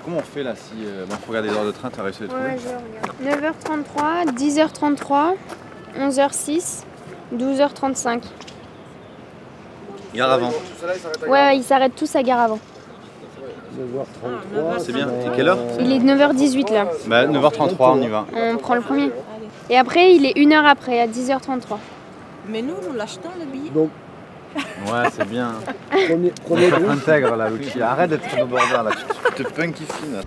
comment on fait là si bon, faut regarder les heures de train, t'as réussi à les trouver? Ouais, je regarde. 9h33, 10h33, 11h06, 12h35. Gare avant. Ouais, ils s'arrêtent tous à gare avant. 9h33. C'est bien. Et quelle heure? Il est 9h18 là. Bah 9h33, on y va. On prend le premier. Et après, il est 1 heure après, à 10h33. Mais nous l'achetons le billet. Donc, Ouais, c'est bien. premier groupe. Intègre là, Lucie. Arrête d'être au bordel là. Tu te punk ici là.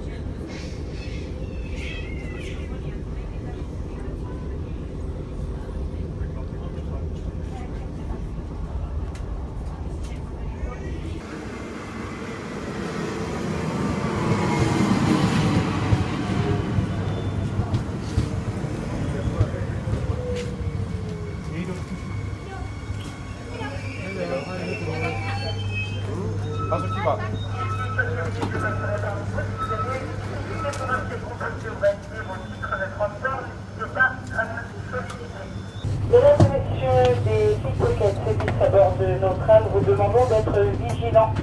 Mesdames et messieurs des pickpockets sévissent à bord de nos trains, nous vous demandons d'être vigilants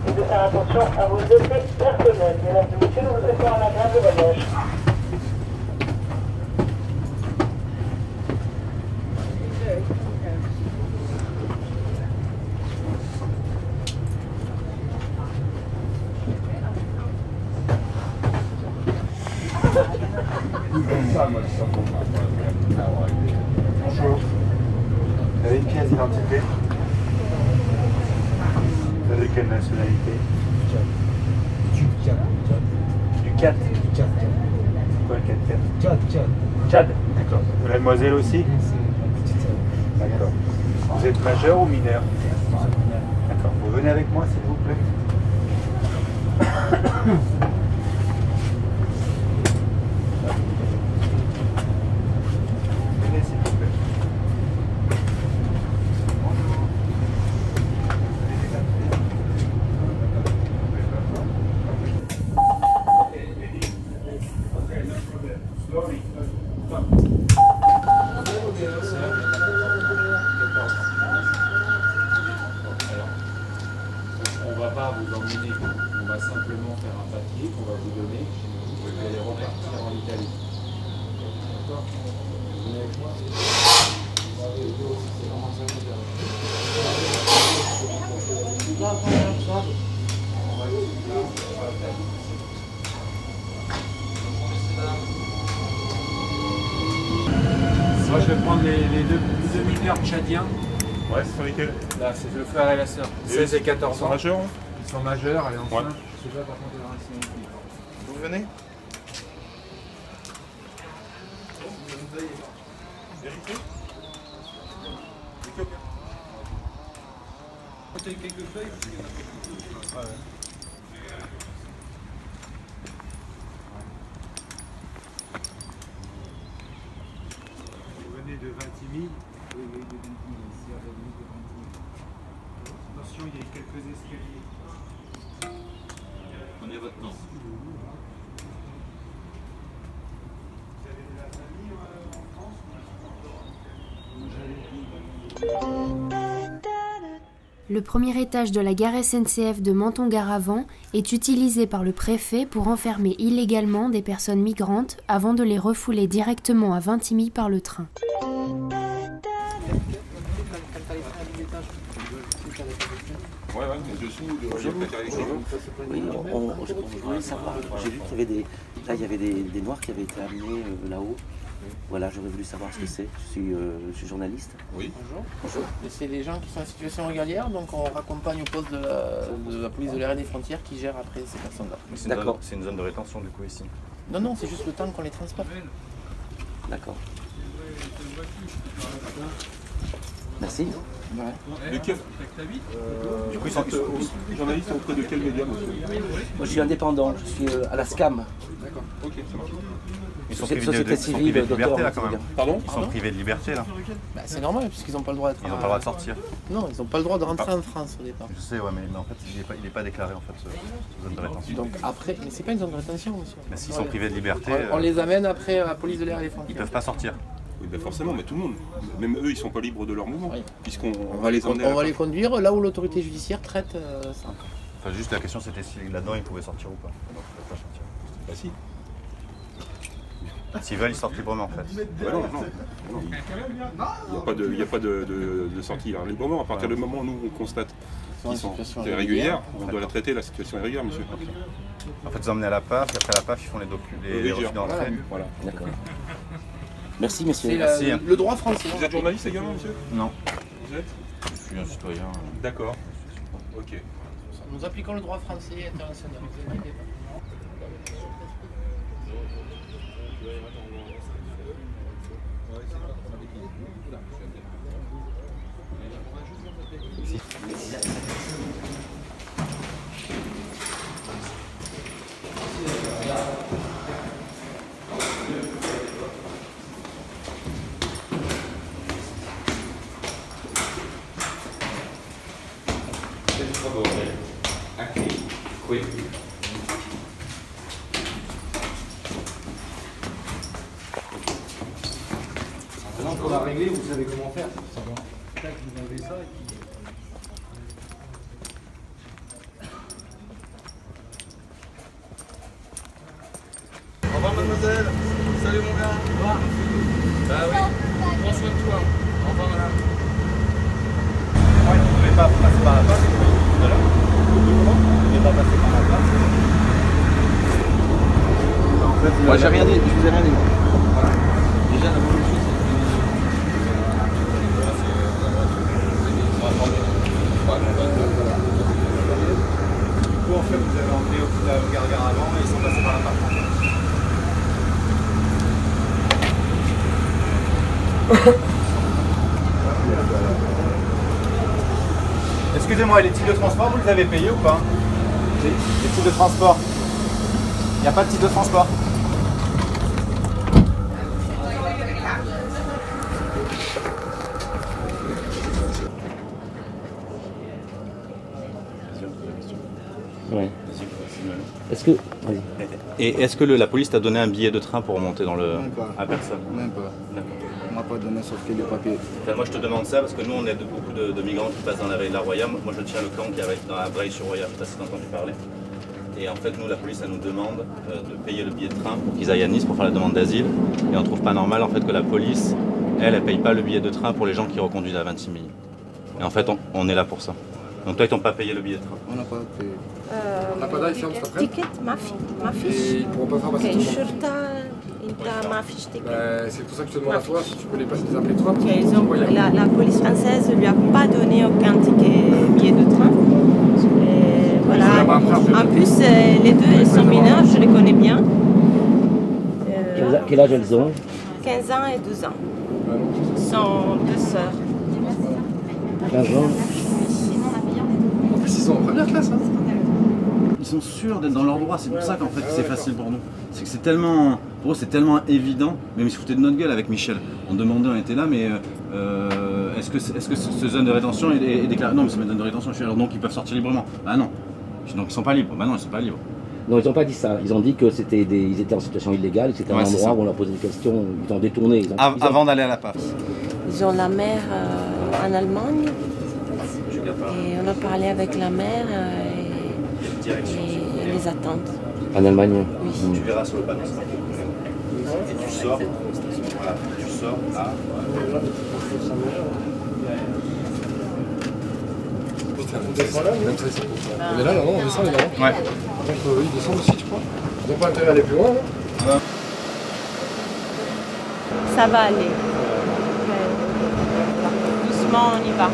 et de faire attention à vos effets personnels. Mesdames et messieurs, nous vous souhaitons un agréable voyage. Bonjour. Vous avez une pièce d'identité? Vous avez quelle nationalité? Du 4. C'est quoi le 4? Tchad. D'accord. La demoiselle aussi? D'accord. Vous êtes majeur ou mineur? D'accord. Vous venez avec moi s'il vous plaît? Venez s'il vous plaît. On va pas vous emmener, on va simplement faire un papier qu'on va vous donner et vous allez repartir en Italie. D'accord? Vous venez avec moi? Moi je vais prendre les deux mineurs tchadiens. Ouais, c'est sur lesquels? Là, c'est le frère et la sœur, 16 et 14 ans. Ils sont majeurs? Ils sont majeurs, elle est enceinte. Ouais. Je sais pas par contre leur nationalité. Vous venez? Vérité? Vous venez de Vintimille? Oui, de Vintimille, ici à Vintimille de Vintimille. Attention, il y a quelques escaliers. Prenez votre temps. Vous avez de la famille en France? Le premier étage de la gare SNCF de Menton-Gare-Avant est utilisé par le préfet pour enfermer illégalement des personnes migrantes avant de les refouler directement à Vintimille par le train. Ouais, mais dessous, Oui, je voulais savoir. J'ai vu qu'il y avait des. Là, il y avait des noirs qui avaient été amenés là-haut. Voilà, j'aurais voulu savoir ce que c'est. Je suis journaliste. Oui. Bonjour. Et c'est des gens qui sont en situation régulière, donc on raccompagne au poste de la police de l'air et des frontières qui gère après ces personnes-là. D'accord. C'est une zone de rétention du coup ici. Non, non, c'est juste le temps qu'on les transporte. D'accord. Merci. Ouais. De quel Du coup, ils sont journalistes auprès de quel média, monsieur? Moi, je suis indépendant. Je suis à la SCAM. D'accord, ok, ça marche. Ils sont Société privés de civile, liberté docteur, là quand même. Pardon? Ils sont privés de liberté là. Bah, c'est normal, puisqu'ils n'ont pas le droit d'être. Ils n'ont pas le droit de sortir. Non, ils n'ont pas le droit de rentrer en France au départ. Je sais, ouais, mais en fait, il n'est pas déclaré en fait, ce zone de rétention. Donc après, mais c'est pas une zone de rétention, monsieur. Mais s'ils sont privés de liberté, On les amène après à la police de l'air et des frontières. ils peuvent pas sortir. Oui, ben forcément, mais tout le monde. Même eux, ils sont pas libres de leur mouvement. Oui. Puisqu'on On va les conduire là où l'autorité judiciaire traite ça. Enfin, juste la question c'était si là-dedans ils pouvaient sortir ou pas. Non, ils peuvent pas sortir. Bah si. S'ils veulent, ils sortent librement en fait. Bah non. Il n'y a pas de sortie librement. À partir du moment où nous on constate qu'ils sont irrégulières, on doit la traiter la situation irrégulière, monsieur. En fait, ils emmenent à la PAF, et après la PAF, ils font les refus d'entrée. Voilà. D'accord. Merci, messieurs. C'est le droit français. Vous êtes journaliste également, monsieur? Non. Vous êtes? Je suis un citoyen. D'accord. Ok. Nous appliquons le droit français et international. Ne vous inquiétez pas. Maintenant qu'on l'a réglé, vous savez comment faire. Tac, vous enlevez ça et puis... Au revoir mademoiselle. Salut mon gars. Au revoir. Bah oui. Prends soin de toi. Au revoir madame. Moi, ils ne pouvaient pas passer par la PAF tout à l'heure. Ils ne pouvaient pas passer par la PAF. En fait, moi j'ai rien dit, je vous ai rien dit. Voilà. Déjà la première chose c'est que en fait vous avez emmené au Gargare avant et ils sont passés par la PAF. Excusez-moi, les titres de transport, vous les avez payés ou pas? Les titres de transport. Il n'y a pas de titre de transport. Ouais. Est-ce que... Et est-ce que la police t'a donné un billet de train pour remonter dans le... Même pas. À personne? Même pas. On m'a pas donné sauf que les papiers. Enfin, moi je te demande ça parce que nous on aide beaucoup de migrants qui passent dans la veille de la Roya. Moi je tiens le camp qui est dans la Breille-sur-Roya, je ne sais pas si tu as entendu parler. Et en fait nous la police elle nous demande de payer le billet de train pour qu'ils aillent à Nice pour faire la demande d'asile. Et on ne trouve pas normal en fait que la police, elle paye pas le billet de train pour les gens qui reconduisent à 26 000. Et en fait on est là pour ça. Donc toi ils t'ont pas payé le billet de train? On n'a pas payé. On n'a pas d'ail ferme cet après-midi. Ticket, ma fiche. Et ils ne pourront pas faire passer tout le monde. Ma fiche ticket. C'est pour ça que je te demande à toi si tu peux les passer les appeler toi. La police française ne lui a pas donné aucun billet de train. Et voilà. En plus, les deux sont mineurs, je les connais bien. Quel âge elles ont? 15 ans et 12 ans. Ce sont deux sœurs. 15 ans. En plus, ils sont en première classe. Hein. Ils sont sûrs d'être dans leur droit, c'est pour ça qu'en fait c'est facile pour nous. C'est que c'est tellement, pour eux c'est tellement évident, même ils se foutaient de notre gueule avec Michel. On demandait, on était là, mais est-ce que cette zone de rétention est déclarée? Non, mais c'est une zone de rétention, je suis alors donc ils peuvent sortir librement. Bah non, donc ils sont pas libres. Bah non, ils sont pas libres. Non, ils n'ont pas dit ça. Ils ont dit que ils étaient en situation illégale, que c'était un endroit où on leur posait des questions, ils ont détourné. Avant d'aller à la PAF. Ils ont la mère en Allemagne. Et on a parlé avec la mère et les attentes. En Allemagne? Oui. Tu verras sur le panneau. Et tu sors, voilà, tu sors à... On descend là, même ça, on est là, non, on descend les là. Ouais. Donc ils descendent aussi, tu crois? Ils n'ont pas intérêt à aller plus loin, là. Ça va aller. Doucement, on y va.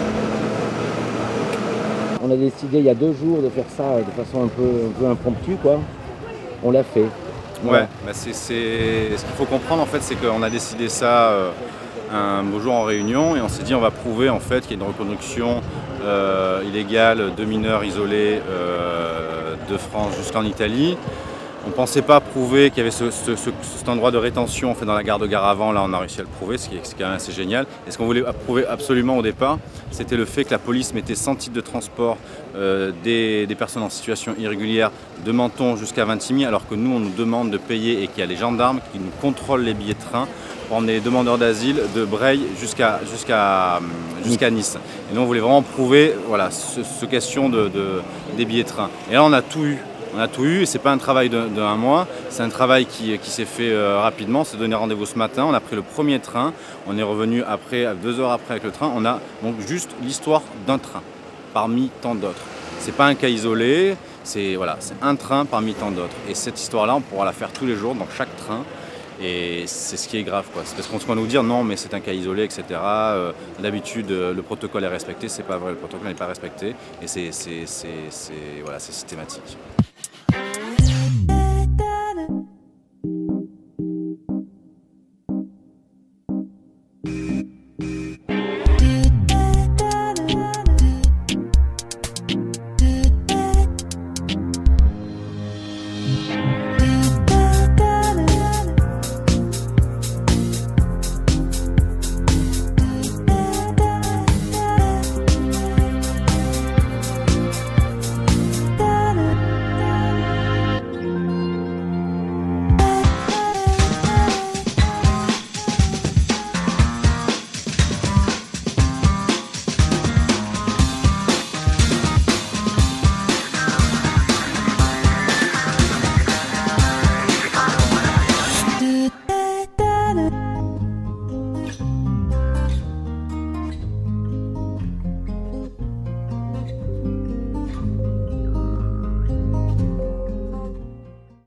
On a décidé il y a 2 jours de faire ça de façon un peu impromptue, quoi. On l'a fait. Ouais, bah ce qu'il faut comprendre en fait, c'est qu'on a décidé ça un beau jour en réunion et on s'est dit on va prouver en fait qu'il y a une reconduction illégale de mineurs isolés de France jusqu'en Italie. On ne pensait pas prouver qu'il y avait cet endroit de rétention en fait, dans la gare de Garavan. Là, on a réussi à le prouver, ce qui est quand même assez génial. Et ce qu'on voulait prouver absolument au départ, c'était le fait que la police mettait sans titre de transport des personnes en situation irrégulière de Menton jusqu'à Vintimille, alors que nous, on nous demande de payer et qu'il y a les gendarmes qui nous contrôlent les billets de train pour emmener les demandeurs d'asile de Breil jusqu'à Nice. Et nous, on voulait vraiment prouver voilà, ce question des billets de train. Et là, on a tout eu. On a tout eu et c'est pas un travail d'un mois, c'est un travail qui s'est fait rapidement. On s'est donné rendez-vous ce matin, on a pris le premier train, on est revenu après, 2 heures après avec le train. On a donc juste l'histoire d'un train parmi tant d'autres. C'est pas un cas isolé, c'est voilà, un train parmi tant d'autres. Et cette histoire-là, on pourra la faire tous les jours dans chaque train. Et c'est ce qui est grave, quoi. C'est parce qu'on se va nous dire non, mais c'est un cas isolé, etc. D'habitude, le protocole est respecté, c'est pas vrai, le protocole n'est pas respecté. Et c'est systématique.